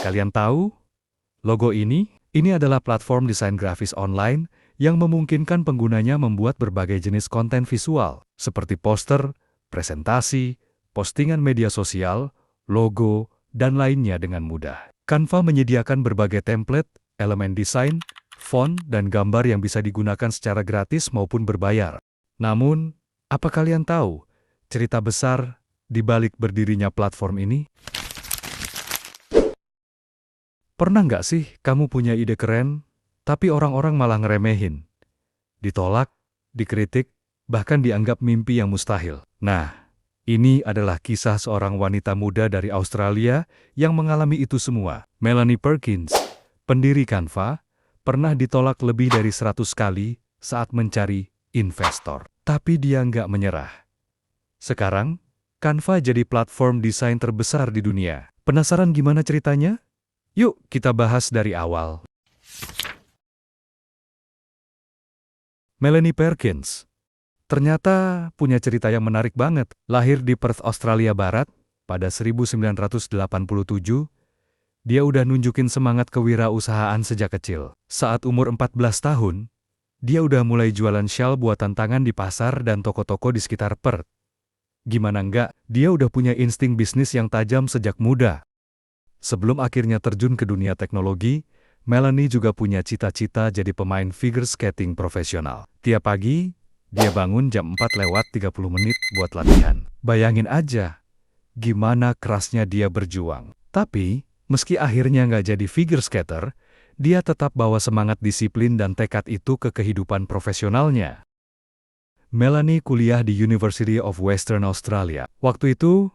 Kalian tahu? Logo ini adalah platform desain grafis online yang memungkinkan penggunanya membuat berbagai jenis konten visual, seperti poster, presentasi, postingan media sosial, logo, dan lainnya dengan mudah. Canva menyediakan berbagai template, elemen desain, font, dan gambar yang bisa digunakan secara gratis maupun berbayar. Namun, apa kalian tahu cerita besar di balik berdirinya platform ini? Pernah nggak sih kamu punya ide keren, tapi orang-orang malah ngeremehin? Ditolak, dikritik, bahkan dianggap mimpi yang mustahil. Nah, ini adalah kisah seorang wanita muda dari Australia yang mengalami itu semua. Melanie Perkins, pendiri Canva, pernah ditolak lebih dari 100 kali saat mencari investor. Tapi dia nggak menyerah. Sekarang, Canva jadi platform desain terbesar di dunia. Penasaran gimana ceritanya? Yuk kita bahas dari awal. Melanie Perkins ternyata punya cerita yang menarik banget. Lahir di Perth, Australia Barat, pada 1987, dia udah nunjukin semangat kewirausahaan sejak kecil. Saat umur 14 tahun, dia udah mulai jualan shawl buatan tangan di pasar dan toko-toko di sekitar Perth. Gimana enggak, dia udah punya insting bisnis yang tajam sejak muda. Sebelum akhirnya terjun ke dunia teknologi, Melanie juga punya cita-cita jadi pemain figure skating profesional. Tiap pagi, dia bangun jam 4:30 buat latihan. Bayangin aja, gimana kerasnya dia berjuang. Tapi, meski akhirnya nggak jadi figure skater, dia tetap bawa semangat disiplin dan tekad itu ke kehidupan profesionalnya. Melanie kuliah di University of Western Australia. Waktu itu,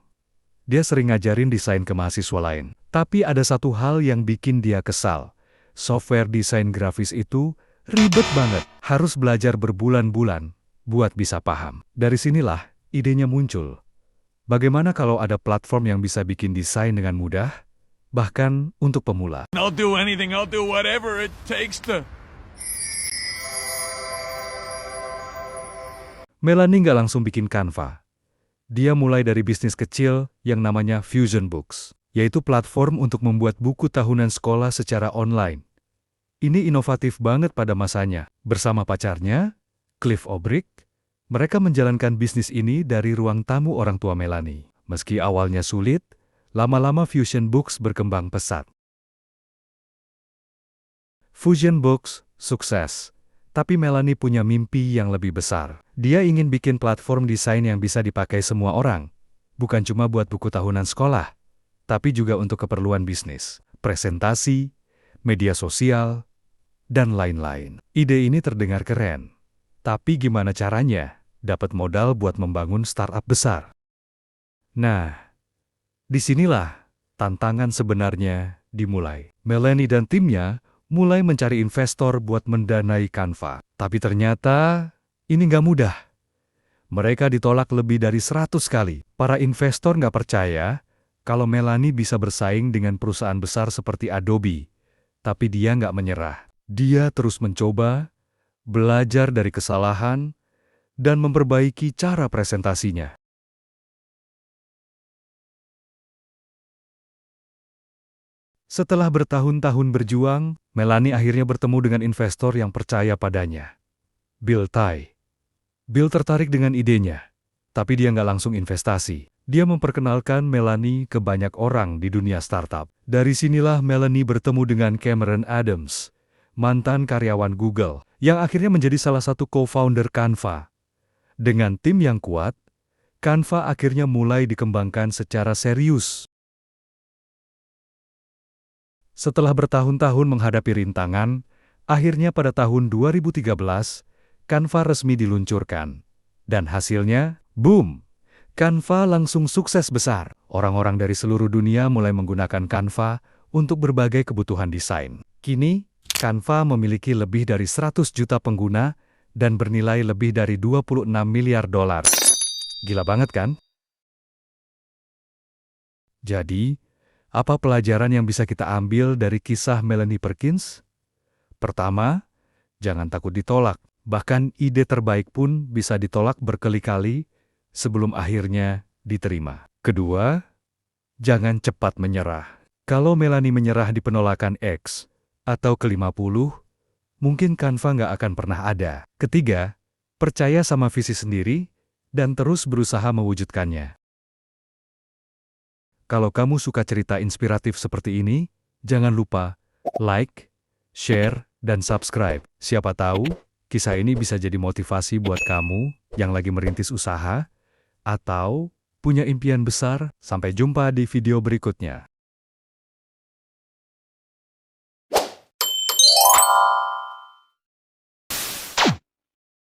dia sering ngajarin desain ke mahasiswa lain. Tapi ada satu hal yang bikin dia kesal. Software desain grafis itu ribet banget. Harus belajar berbulan-bulan buat bisa paham. Dari sinilah idenya muncul. Bagaimana kalau ada platform yang bisa bikin desain dengan mudah? Bahkan untuk pemula. I'll do anything, I'll do whatever it takes to... Melanie nggak langsung bikin Canva. Dia mulai dari bisnis kecil yang namanya Fusion Books, yaitu platform untuk membuat buku tahunan sekolah secara online. Ini inovatif banget pada masanya. Bersama pacarnya, Cliff Obrick, mereka menjalankan bisnis ini dari ruang tamu orang tua Melanie. Meski awalnya sulit, lama-lama Fusion Books berkembang pesat. Fusion Books sukses, tapi Melanie punya mimpi yang lebih besar. Dia ingin bikin platform desain yang bisa dipakai semua orang, bukan cuma buat buku tahunan sekolah, tapi juga untuk keperluan bisnis, presentasi, media sosial, dan lain-lain. Ide ini terdengar keren, tapi gimana caranya dapat modal buat membangun startup besar? Nah, disinilah tantangan sebenarnya dimulai. Melanie dan timnya mulai mencari investor buat mendanai Canva. Tapi ternyata ini nggak mudah. Mereka ditolak lebih dari 100 kali. Para investor nggak percaya kalau Melanie bisa bersaing dengan perusahaan besar seperti Adobe. Tapi dia nggak menyerah. Dia terus mencoba, belajar dari kesalahan, dan memperbaiki cara presentasinya. Setelah bertahun-tahun berjuang, Melanie akhirnya bertemu dengan investor yang percaya padanya, Bill Tai. Bill tertarik dengan idenya, tapi dia nggak langsung investasi. Dia memperkenalkan Melanie ke banyak orang di dunia startup. Dari sinilah Melanie bertemu dengan Cameron Adams, mantan karyawan Google, yang akhirnya menjadi salah satu co-founder Canva. Dengan tim yang kuat, Canva akhirnya mulai dikembangkan secara serius. Setelah bertahun-tahun menghadapi rintangan, akhirnya pada tahun 2013, Canva resmi diluncurkan. Dan hasilnya, boom! Canva langsung sukses besar. Orang-orang dari seluruh dunia mulai menggunakan Canva untuk berbagai kebutuhan desain. Kini, Canva memiliki lebih dari 100 juta pengguna dan bernilai lebih dari 26 miliar dolar. Gila banget kan? Jadi, apa pelajaran yang bisa kita ambil dari kisah Melanie Perkins? Pertama, jangan takut ditolak. Bahkan ide terbaik pun bisa ditolak berkali-kali sebelum akhirnya diterima. Kedua, jangan cepat menyerah. Kalau Melanie menyerah di penolakan X atau ke-50, mungkin Canva nggak akan pernah ada. Ketiga, percaya sama visi sendiri dan terus berusaha mewujudkannya. Kalau kamu suka cerita inspiratif seperti ini, jangan lupa like, share, dan subscribe. Siapa tahu, kisah ini bisa jadi motivasi buat kamu yang lagi merintis usaha atau punya impian besar. Sampai jumpa di video berikutnya.